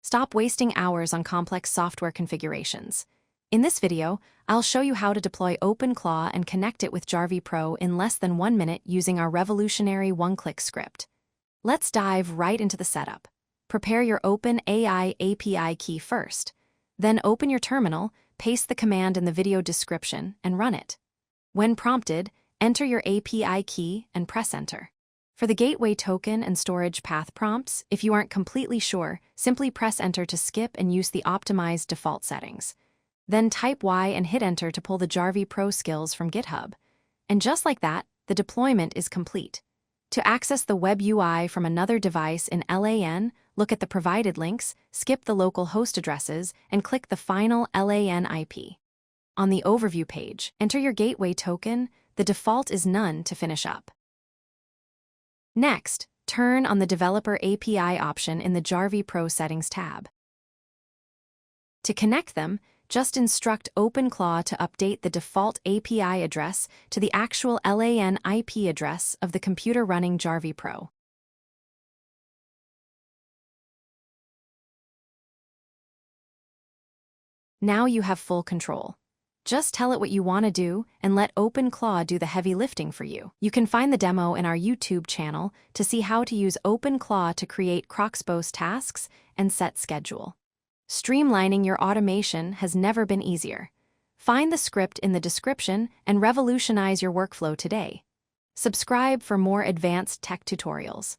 Stop wasting hours on complex software configurations. In this video, I'll show you how to deploy OpenClaw and connect it with JarveePro in less than 1 minute using our revolutionary one-click script. Let's dive right into the setup. Prepare your OpenAI API key first. Then open your terminal, paste the command in the video description, and run it. When prompted, enter your API key and press enter. For the gateway token and storage path prompts, if you aren't completely sure, simply press enter to skip and use the optimized default settings. Then type Y and hit enter to pull the JarveePro skills from GitHub. And just like that, the deployment is complete. To access the web UI from another device in LAN, look at the provided links, skip the local host addresses, and click the final LAN IP. On the overview page, enter your gateway token. The default is none to finish up. Next, turn on the Developer API option in the JarveePro Settings tab. To connect them, just instruct OpenClaw to update the default API address to the actual LAN IP address of the computer running JarveePro. Now you have full control. Just tell it what you want to do and let OpenClaw do the heavy lifting for you. You can find the demo in our YouTube channel to see how to use OpenClaw to create Croxbos tasks and set schedule. Streamlining your automation has never been easier. Find the script in the description and revolutionize your workflow today. Subscribe for more advanced tech tutorials.